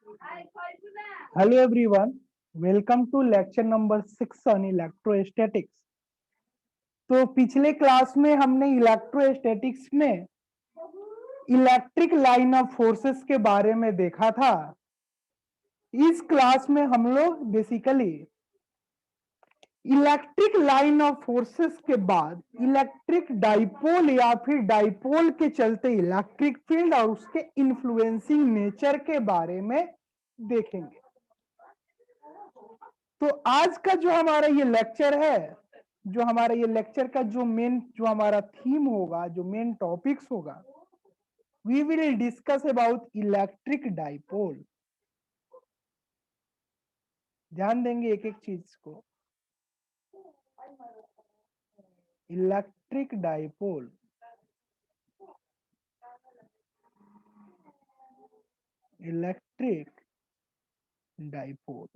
Hello everyone, welcome to lecture number 6 on electrostatics। तो पिछले class में हमने इलेक्ट्रोस्टैटिक्स में इलेक्ट्रिक लाइन ऑफ फोर्सेस के बारे में देखा था। इस क्लास में हम लोग basically electric line of forces के बाद इलेक्ट्रिक डाइपोल या फिर डाइपोल के चलते इलेक्ट्रिक फील्ड और उसके इन्फ्लुएंसिंग नेचर के बारे में देखेंगे। तो आज का जो हमारा ये लेक्चर है, जो हमारा ये लेक्चर का जो हमारा थीम होगा, जो मेन टॉपिक्स होगा, we will discuss about electric dipole. ध्यान देंगे एक एक चीज को। इलेक्ट्रिक डाइपोल, इलेक्ट्रिक डाइपोल,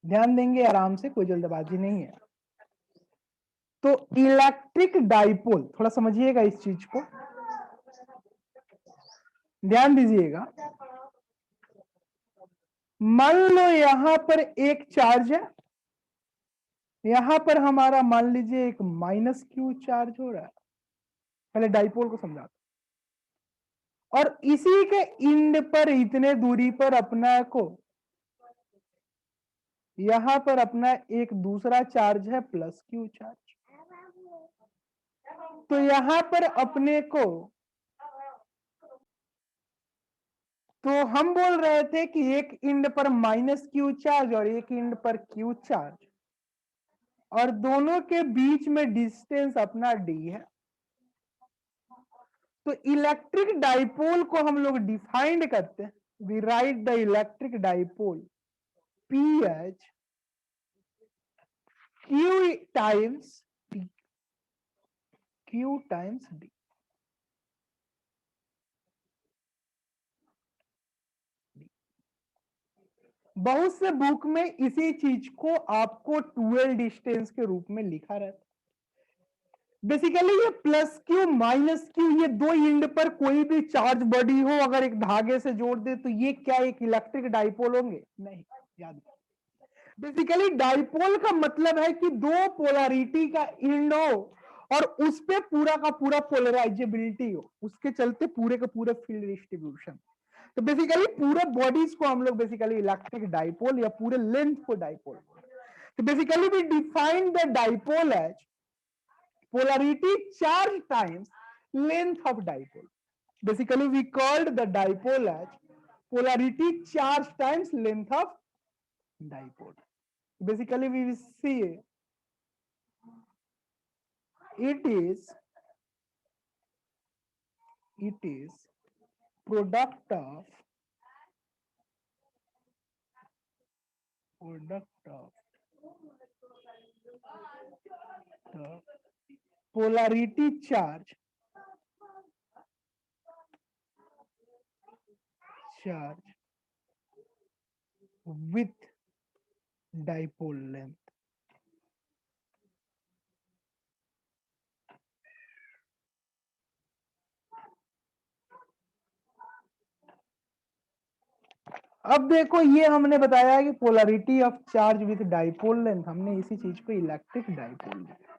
ध्यान देंगे आराम से, कोई जल्दबाजी नहीं है। तो इलेक्ट्रिक डाइपोल थोड़ा समझिएगा इस चीज को, ध्यान दीजिएगा। मान लो यहां पर एक चार्ज है, यहां पर हमारा मान लीजिए एक माइनस क्यू चार्ज हो रहा है। पहले डाइपोल को समझा, और इसी के इंड पर इतने दूरी पर अपना को यहां पर अपना एक दूसरा चार्ज है प्लस क्यू चार्ज। तो यहां पर अपने को, तो हम बोल रहे थे कि एक इंड पर माइनस क्यू चार्ज और एक इंड पर क्यू चार्ज, और दोनों के बीच में डिस्टेंस अपना डी है। तो इलेक्ट्रिक डाइपोल को हम लोग डिफाइंड करते हैं, we write the electric dipole P H Q times D. बहुत से बुक में इसी चीज को आपको ट्वेल्व डिस्टेंस के रूप में लिखा रहता है। बेसिकली ये प्लस क्यू माइनस क्यू, ये दो इंड पर कोई भी चार्ज बॉडी हो, अगर एक धागे से जोड़ दे तो ये क्या एक इलेक्ट्रिक डाइपोल होंगे? नहीं, याद। बेसिकली डाइपोल का मतलब है कि दो पोलैरिटी का इंड हो और उस पे पूरा का पूरा पोलराइजेबिलिटी हो, उसके चलते पूरे का पूरे फील्ड डिस्ट्रीब्यूशन। तो बेसिकली पूरे बॉडीज को हम लोग बेसिकली इलेक्ट्रिक डाइपोल या पूरे लेंथ को डाइपोल। तो basically we define the dipole as polarity charge times length of dipole. Basically we called the dipole as polarity charge times length of dipole. Basically we will see it is product of the polarity charge with dipole length. अब देखो, ये हमने बताया कि polarity of charge with dipole length, हमने इसी चीज को इलेक्ट्रिक डाइपोल लिखा।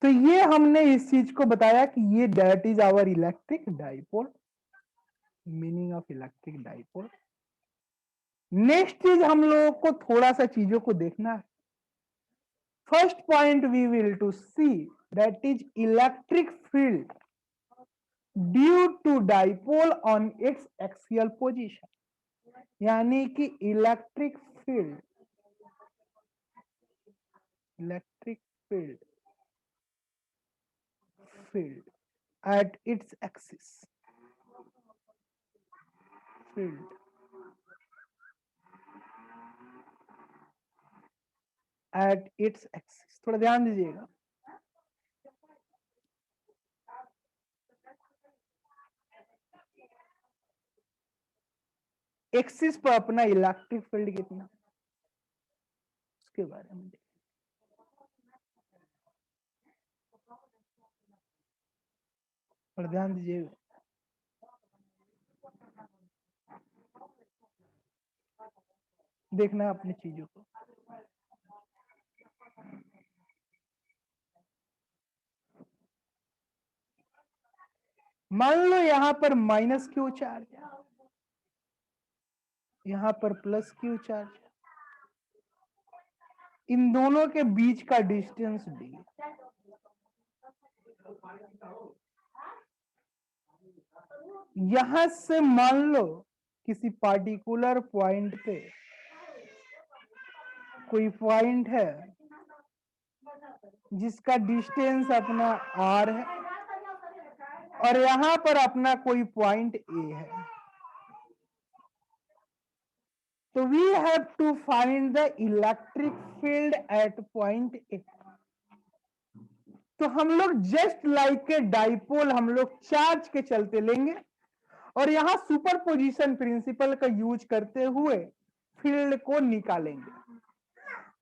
तो ये हमने इस चीज को बताया कि ये that is our electric dipole, meaning of electric dipole. Next चीज हम लोगों को थोड़ा सा चीजों को देखना है। First point we will to see that is electric field due to dipole on its axial position, यानी कि electric field at its axis, थोड़ा ध्यान दीजिएगा। एक्सिस पर अपना इलेक्ट्रिक फील्ड कितना, उसके बारे में और ध्यान दीजिए, देखना है अपनी चीजों को। मान लो यहां पर माइनस क्यू चार्ज है, यहां पर प्लस क्यू चार्ज है, इन दोनों के बीच का डिस्टेंस डी। यहां से मान लो किसी पार्टिकुलर पॉइंट पे कोई पॉइंट है जिसका डिस्टेंस अपना आर है, और यहां पर अपना कोई पॉइंट ए है, तो we have to find the electric field at point A. तो हम लोग जस्ट लाइक ए डाइपोल हम लोग चार्ज के चलते लेंगे, और यहां सुपरपोजिशन प्रिंसिपल का यूज करते हुए फील्ड को निकालेंगे।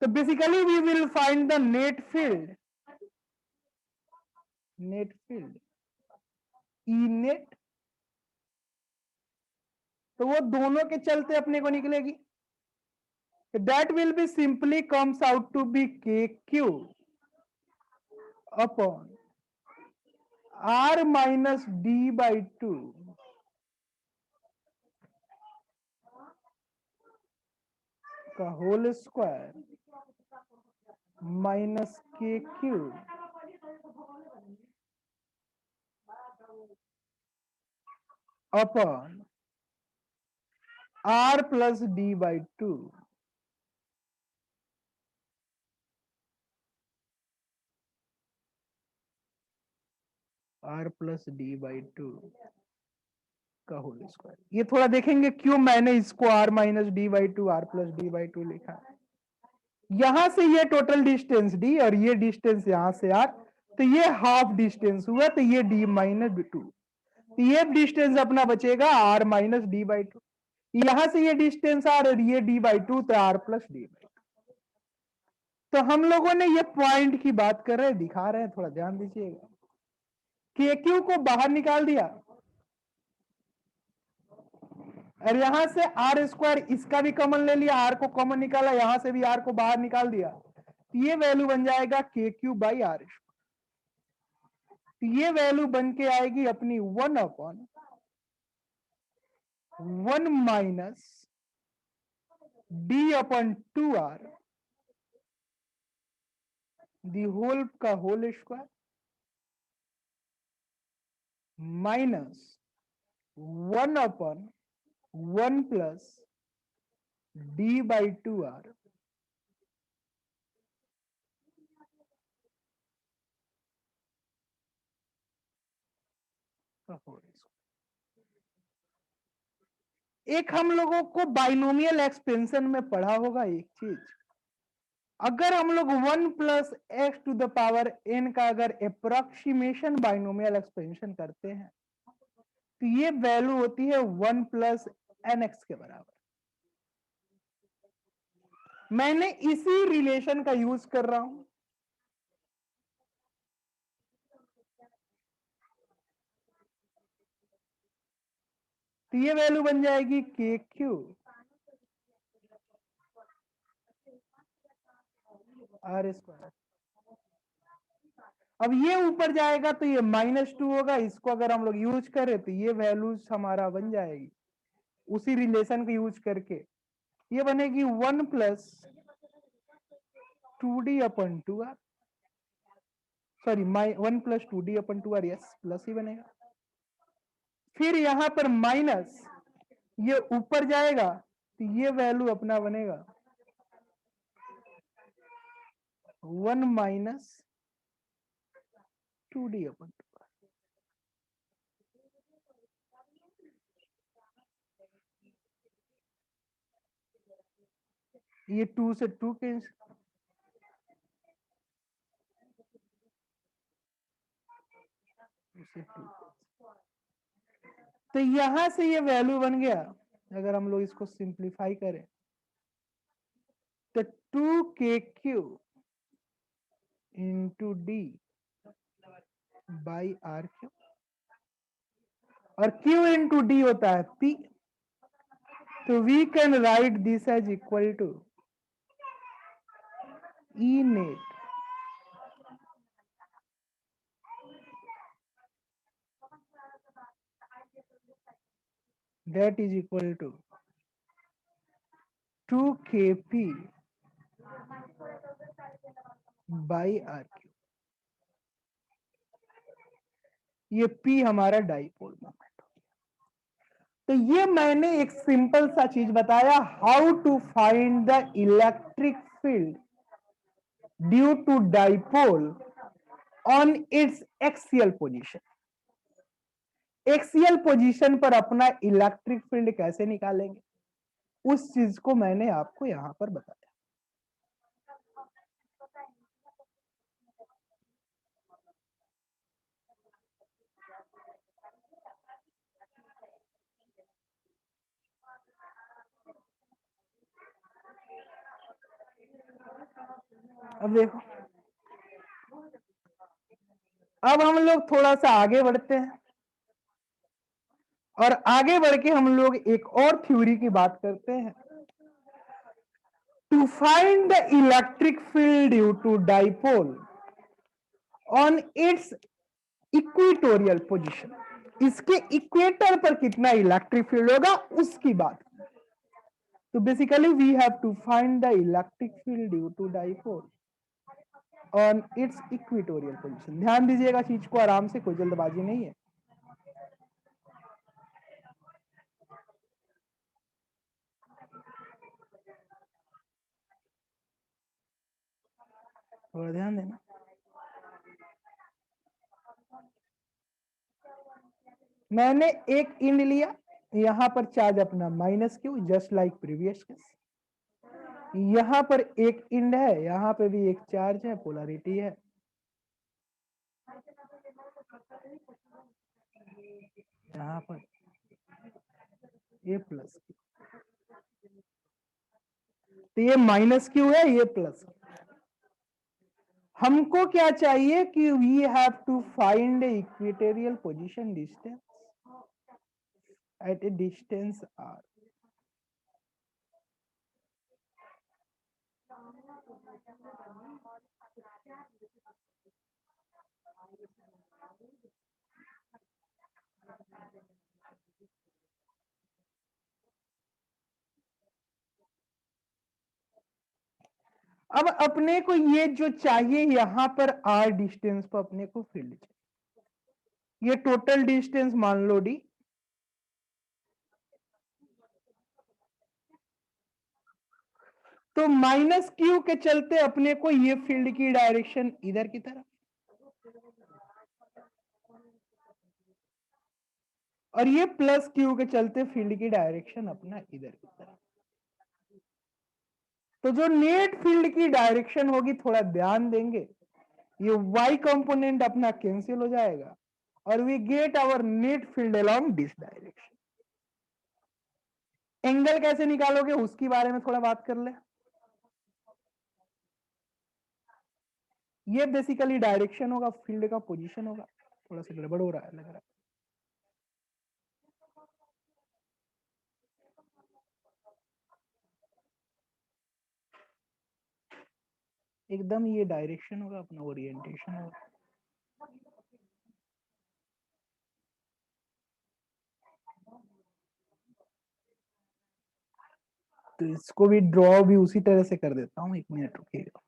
तो basically we will find the net field E net. तो वो दोनों के चलते अपने को निकलेगी, that will be simply comes out to be K Q upon R minus D by two का whole square minus K Q upon R plus D by two. R plus D by two का whole square. ये थोड़ा देखेंगे क्यों मैंने इसको R minus D by two R plus D by to लिखा है। यहां से ये टोटल डिस्टेंस डी और ये डिस्टेंस यहां से आर, तो ये हाफ डिस्टेंस हुआ, तो ये डी माइनस टू, तो ये डिस्टेंस अपना बचेगा R minus D by two. यहां से ये डिस्टेंस आर और ये डी बाई टू, तो R plus D by two. तो हम लोगों ने ये पॉइंट की बात कर रहे हैं, दिखा रहे हैं, थोड़ा ध्यान दीजिएगा। के क्यू को बाहर निकाल दिया, और यहां से आर स्क्वायर इसका भी कॉमन ले लिया, आर को कॉमन निकाला, यहां से भी आर को बाहर निकाल दिया, तो ये वैल्यू बन जाएगा के क्यू बाई आर। तो ये वैल्यू बन के आएगी अपनी 1/1 माइनस डी अपॉन 2r दी होल का whole square minus 1/1 plus D by 2r का होल स्क्वायर। एक हम लोगों को बाइनोमियल एक्सपेंशन में पढ़ा होगा एक चीज, अगर हम लोग 1 plus X to the power N का अगर अप्रोक्सीमेशन बाइनोमियल एक्सपेंशन करते हैं, तो ये वैल्यू होती है 1 प्लस एन एक्स के बराबर। मैंने इसी रिलेशन का यूज कर रहा हूं, तो ये वैल्यू बन जाएगी के क्यू आर स्क्वायर। अब ये ऊपर जाएगा तो ये -2 होगा, इसको अगर हम लोग यूज करें तो ये वैल्यूज हमारा बन जाएगी उसी रिलेशन को यूज करके, ये बनेगी 1 प्लस 2d अपन 2r, सॉरी 1 प्लस 2d अपन 2r, यस प्लस ही बनेगा। फिर यहां पर माइनस, ये ऊपर जाएगा तो ये वैल्यू अपना बनेगा 1 माइनस 2d अपन 2r। ये 2 से 2 कैंसिल, तो यहां से ये वैल्यू बन गया, अगर हम लोग इसको सिंप्लीफाई करें तो 2kq into D by R Q और Q इंटू डी होता है P, तो we can write this as equal to E net that is equal to 2 kp by RQ। ये P हमारा डाइपोल मोमेंट। तो ये मैंने एक सिंपल सा चीज बताया, how to find the electric field due to dipole on its axial position. Axial position पर अपना इलेक्ट्रिक फील्ड कैसे निकालेंगे, उस चीज को मैंने आपको यहां पर बताया। अब देखो, अब हम लोग थोड़ा सा आगे बढ़ते हैं और आगे बढ़ के हम लोग एक और थ्योरी की बात करते हैं। To find the electric field due to dipole on its equatorial position, इसके इक्वेटर पर कितना इलेक्ट्रिक फील्ड होगा उसकी बात। तो basically we have to find the electric field due to dipole on its equatorial position. ध्यान दीजिएगा चीज को आराम से, कोई जल्दबाजी नहीं है। थोड़ा ध्यान देना। मैंने एक इंड लिया, यहां पर चार्ज अपना minus Q, just like previous case. यहां पर एक इंड है, यहां पे भी एक चार्ज है, पोलैरिटी है। यहां पर ये प्लस क्यू, तो ये माइनस क्यू है, ये प्लस। हमको क्या चाहिए कि we have to find equatorial position distance at a distance r। अब अपने को ये जो चाहिए, यहां पर r डिस्टेंस पर अपने को फील्ड चाहिए। ये टोटल डिस्टेंस मान लो d, तो माइनस क्यू के चलते अपने को ये फील्ड की डायरेक्शन इधर की तरफ, और ये प्लस क्यू के चलते फील्ड की डायरेक्शन अपना इधर की तरफ। तो जो नेट फील्ड की डायरेक्शन होगी, थोड़ा ध्यान देंगे, ये y कंपोनेंट अपना कैंसिल हो जाएगा और we get our net field along this direction. Angle कैसे निकालोगे उसके बारे में थोड़ा बात कर ले। ये बेसिकली डायरेक्शन होगा, फील्ड का पोजीशन होगा। थोड़ा सा गड़बड़ हो रहा है लग रहा है। एकदम ये डायरेक्शन होगा, अपना ओरिएंटेशन होगा। तो इसको भी ड्रॉ भी उसी तरह से कर देता हूँ, 1 मिनट रुकिएगा।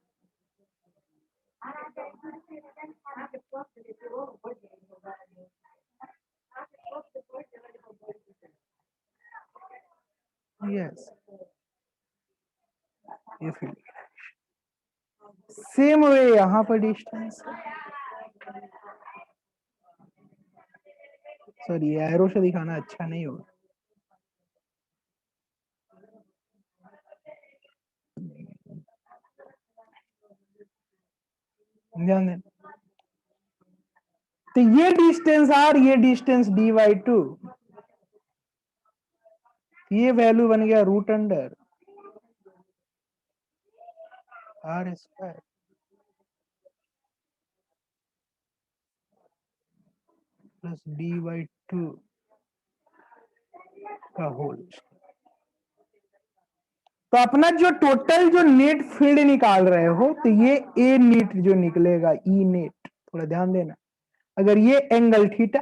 यस, ये फील्ड सेम वे यहाँ पर डिस्टेंस, सॉरी एरो से दिखाना अच्छा नहीं होगा। ध्यान दें, तो ये डिस्टेंस r, ये डिस्टेंस d/2, ये वैल्यू बन गया root under r square plus d/2 का होल। तो अपना जो टोटल जो नेट फील्ड निकाल रहे हो, तो ये ए नेट जो निकलेगा, ई नेट, थोड़ा ध्यान देना। अगर ये एंगल थीटा,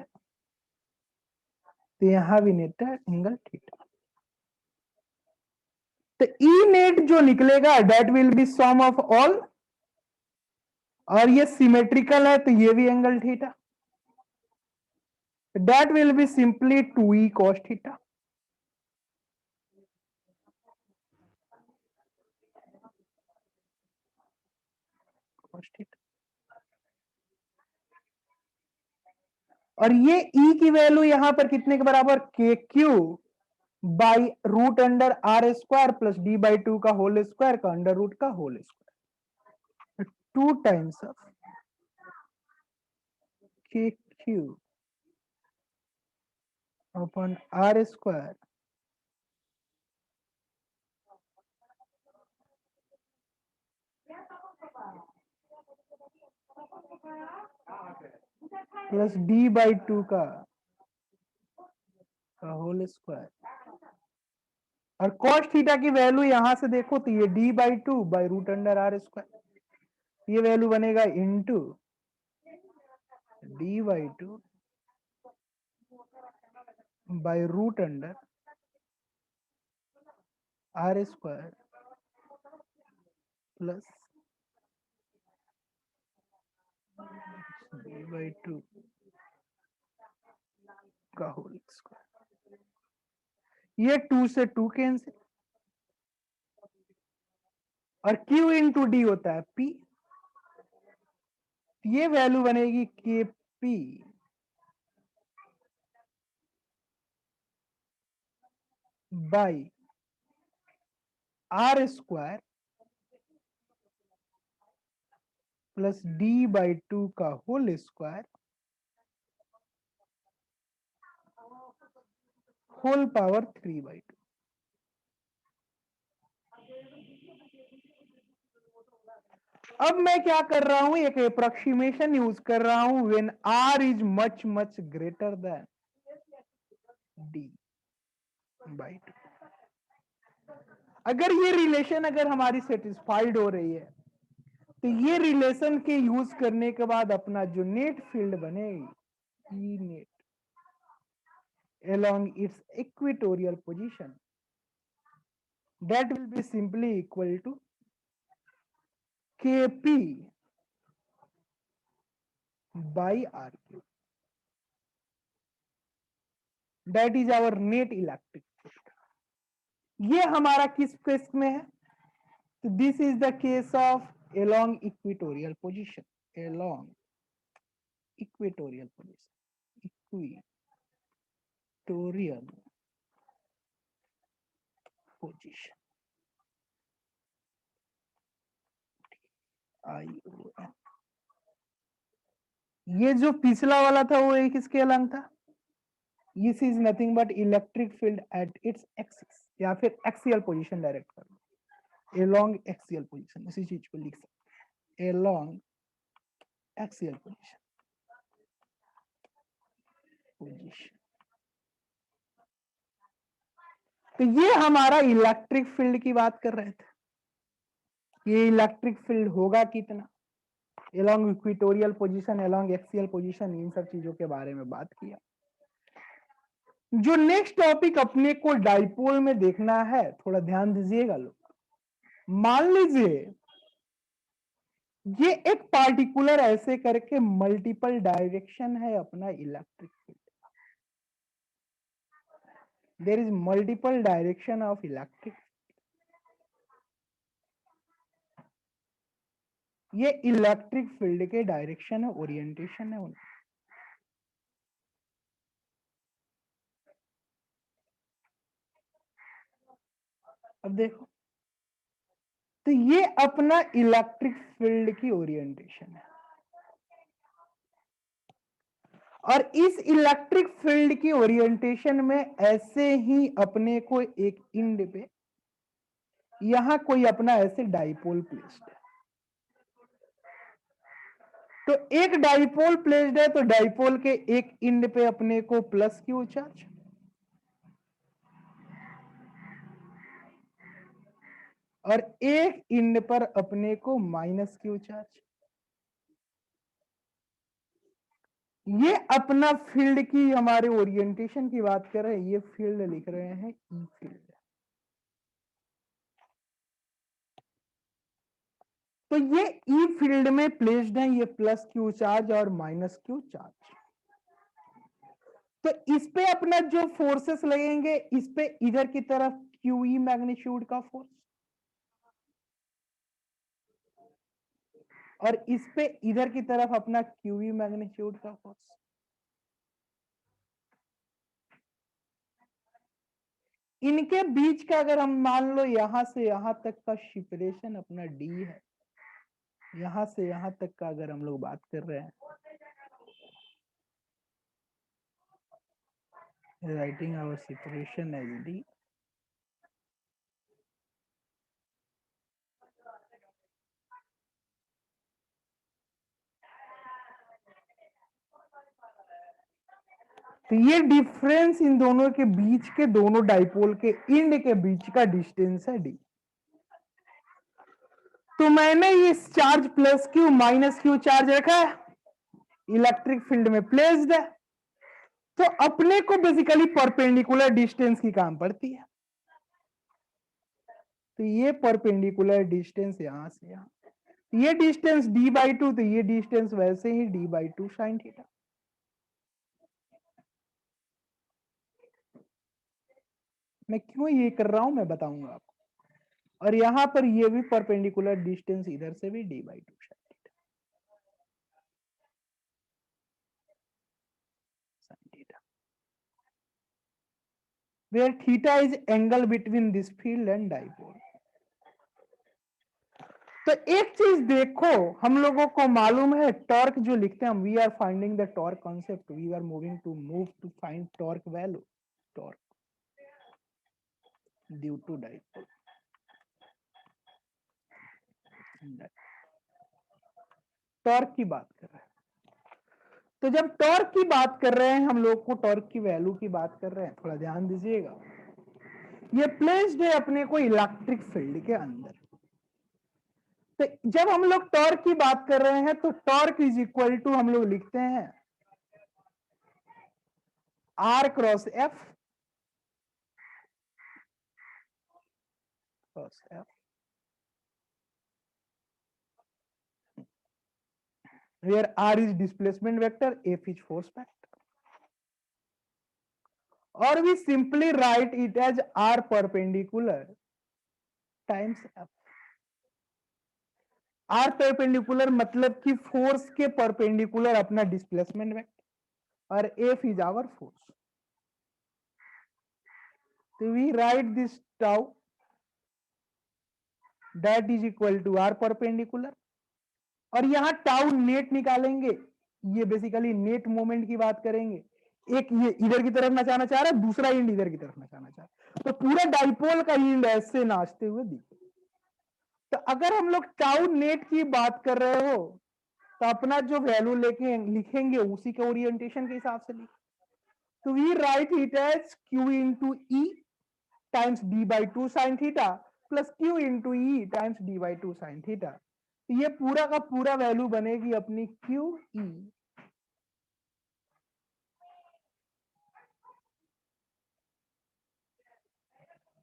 तो यहां भी नेट है एंगल थीटा। तो ई नेट जो निकलेगा that will be sum of all, और ये सिमेट्रिकल है तो ये भी angle theta, that will be simply 2e cos theta. और ये e की वैल्यू यहां पर कितने के बराबर, K Q by root under R square plus D by 2 का होल स्क्वायर का अंडर रूट का whole square, 2 times of K Q upon R square plus D by 2 का होल स्क्वायर। और कॉस थीटा की वैल्यू यहां से देखो तो ये D by 2 by root under R square, ये वैल्यू बनेगा into D by 2 by root under R square plus D by 2 का होल स्क्वायर। ये 2 से 2 कैंसिल, और Q इंटू डी होता है P, ये वैल्यू बनेगी K P by R square plus D by 2 का होल स्क्वायर होल पावर 3/2। अब मैं क्या कर रहा हूं, एक अप्रोक्सीमेशन यूज कर रहा हूं, when R is much much greater than D by 2। अगर ये रिलेशन अगर हमारी सेटिस्फाइड हो रही है, तो ये रिलेशन के यूज करने के बाद अपना जो नेट फील्ड बनेगी, E net along its equatorial position, that will be simply equal to kp by rq, that is our net electric field। ये हमारा किस केस में है, तो this is the case of along equatorial position, along equatorial position, equatorial position, ION। ये जो पिछला वाला था वो एक किसके अलग था, this is nothing but electric field at its axis, या फिर एक्सियल पोजीशन डायरेक्ट कर लो, along एक्सियल पोजीशन, इसी चीज को लिख सकते हैं along एक्सियल पोजीशन। तो ये हमारा इलेक्ट्रिक फील्ड की बात कर रहे थे, ये इलेक्ट्रिक फील्ड होगा कितना, along equatorial position, along axial position, इन सब चीजों के बारे में बात किया। जो नेक्स्ट टॉपिक अपने को डाइपोल में देखना है, थोड़ा ध्यान दीजिएगा लोग। मान लीजिए ये एक पार्टिकुलर ऐसे करके मल्टीपल डायरेक्शन है अपना electric field, there is multiple direction of electric, ये इलेक्ट्रिक फील्ड के डायरेक्शन है, ओरिएंटेशन है उनका। अब देखो, तो ये अपना इलेक्ट्रिक फील्ड की ओरिएंटेशन है, और इस इलेक्ट्रिक फील्ड की ओरिएंटेशन में ऐसे ही अपने को एक इंड पे यहां कोई अपना ऐसे डाइपोल प्लेस्ड है, तो एक डाइपोल प्लेस्ड है, तो डाइपोल के एक इंड पे अपने को प्लस क्यू चार्ज, और एक इंड पर अपने को माइनस क्यू चार्ज। ये अपना फील्ड की हमारे ओरिएंटेशन की बात कर रहे हैं, ये फील्ड लिख रहे हैं ई फील्ड। तो ये ई फील्ड में प्लेस्ड है ये प्लस क्यू चार्ज और माइनस क्यू चार्ज। तो इस पे अपना जो फोर्सेस लगेंगे, इस पे इधर की तरफ क्यूई मैग्नीट्यूड का फोर्स, और इस पे इधर की तरफ अपना क्यूई मैग्नीट्यूड का फोर्स। इनके बीच का अगर हम मान लो यहां से यहां तक का सेपरेशन अपना डी है, यहां से यहां तक का अगर हम लोग बात कर रहे हैं, writing our separation as D. तो ये डिफरेंस इन दोनों के बीच के, दोनों डाइपोल के इंड के बीच का डिस्टेंस है डी। तो मैंने इस charge plus Q minus Q charge रखा है, इलेक्ट्रिक फील्ड में प्लेस्ड है, तो अपने को बेसिकली परपेंडिकुलर डिस्टेंस की काम पड़ती है। तो ये परपेंडिकुलर डिस्टेंस यहां से यहां, ये डिस्टेंस d/2, तो ये डिस्टेंस वैसे ही d/2 साइन थीटा। मैं क्यों ये कर रहा हूं मैं बताऊंगा आपको। और यहां पर ये भी परपेंडिकुलर डिस्टेंस इधर से भी d/2 sine theta, where theta is angle between this field and dipole। तो एक चीज देखो, हम लोगों को मालूम है टॉर्क जो लिखते हैं हम, we are finding the torque concept, we are moving to move to find torque value, torque due to dipole. Torque की बात कर रहे हैं, तो जब टॉर्क की बात कर रहे हैं हम लोग को टॉर्क की वैल्यू की बात कर रहे हैं, थोड़ा ध्यान दीजिएगा। ये प्लेस्ड है अपने को इलेक्ट्रिक फील्ड के अंदर। तो जब हम लोग टॉर्क की बात कर रहे हैं तो टॉर्क इज इक्वल टू हम लोग लिखते हैं R cross F, cross F, where r is displacement vector, f is force vector, or we simply write it as r perpendicular times f। r perpendicular मतलब कि फोर्स के perpendicular अपना displacement vector, और f is our force। तो we write this tau that is equal to r perpendicular, और यहां tau net निकालेंगे, ये बेसिकली नेट मोमेंट की बात करेंगे। एक ये इधर की तरफ नचाना चाह रहा है, दूसरा इंड इधर की तरफ नचाना चाह रहा है, तो पूरा डाइपोल का इंड ऐसे नाचते हुए दिखे। तो अगर हम लोग टाउ नेट की बात कर रहे हो तो अपना जो वैल्यू लेके लिखेंगे उसी के ओरिएंटेशन के हिसाब से लिखें। तो we write it as q into E times d/2 sine theta plus q into E times d/2 sine theta. ये पूरा का पूरा वैल्यू बनेगी अपनी Q E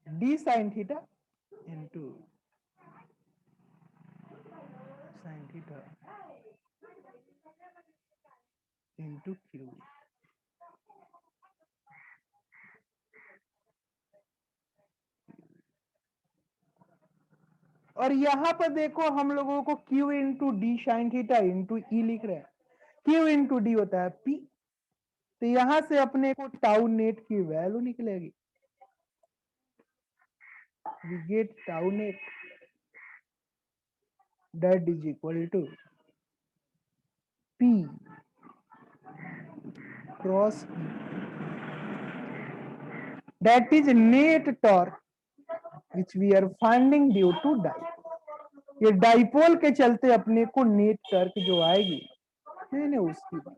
D sine theta into sine theta into Q. और यहां पर देखो हम लोगों को Q into D sine theta into E लिख रहे हैं, क्यू इंटू डी होता है पी। तो यहां से अपने को टाउ नेट की वैल्यू निकलेगी, we get tau net that is equal to P cross E, that is net torque which we are finding due to dipole। ये डाइपोल के चलते अपने को नेट टॉर्क जो आएगी, नहीं उसकी बात,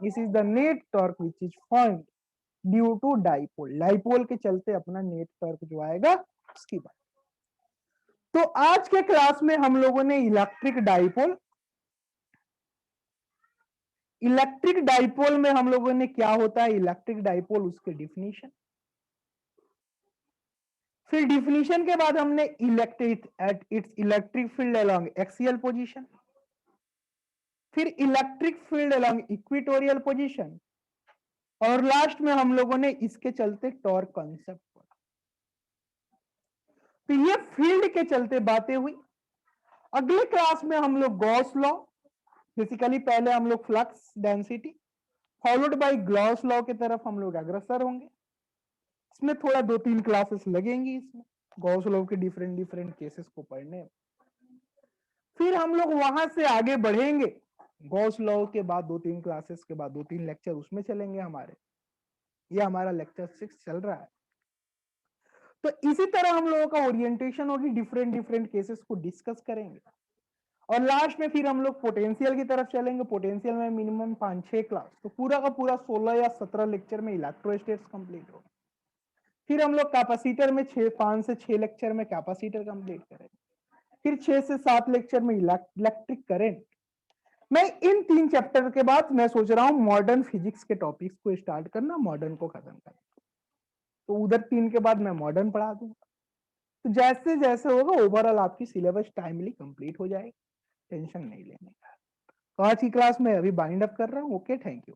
this is the net torque which is found due to dipole, dipole के चलते अपना नेट टॉर्क जो आएगा उसकी बात। तो आज के क्लास में हम लोगों ने इलेक्ट्रिक डाइपोल में हम लोगों ने क्या होता है इलेक्ट्रिक डाइपोल, उसके डिफिनीशन, फिर डिफिनीशन के बाद हमने electric at its electric field along axial position, फिर electric field along equatorial position, और लास्ट में हम लोगों ने इसके चलते टॉर्क कॉन्सेप्ट पढ़ा। तो ये फील्ड के चलते बातें हुई। अगले क्लास में हम लोग गॉस लॉ, बेसिकली पहले हम लोग flux density followed by Gauss law की तरफ हम लोग अग्रसर होंगे। इसमें थोड़ा 2-3 क्लासेस लगेंगी इसमें गॉस लॉ के डिफरेंट डिफरेंट केसेस को पढ़ने में। फिर हम लोग वहां से आगे बढ़ेंगे, गॉस लॉ के बाद 2-3 क्लासेस के बाद 2-3 लेक्चर उसमें चलेंगे हमारे। ये हमारा लेक्चर 6 चल रहा है। तो इसी तरह हम लोगों का ओरिएंटेशन होगी, डिफरेंट डिफरेंट केसेस को डिस्कस करेंगे, और लास्ट में फिर हम लोग पोटेंशियल की तरफ चलेंगे। पोटेंशियल में मिनिमम 5-6 क्लास, तो पूरा का पूरा 16 या 17 लेक्चर में इलेक्ट्रोस्टैटिक्स कंप्लीट होगा। फिर हम लोग कैपेसिटर में 5 से 6 लेक्चर में कैपेसिटर कंप्लीट करेंगे। फिर 6 से 7 लेक्चर में इलेक्ट्रिक करंट। मैं इन 3 चैप्टर के बाद मैं सोच रहा हूं मॉडर्न फिजिक्स के टॉपिक्स को स्टार्ट करना, मॉडर्न को खत्म करना। तो उधर 3 के बाद मैं मॉडर्न पढ़ा दूंगा। तो जैसे जैसे होगा ओवरऑल आपकी सिलेबस टाइमली कंप्लीट हो जाएगी, टेंशन नहीं लेने का। तो आज की क्लास में अभी बाइंड अप कर रहा हूँ। Okay, thank you.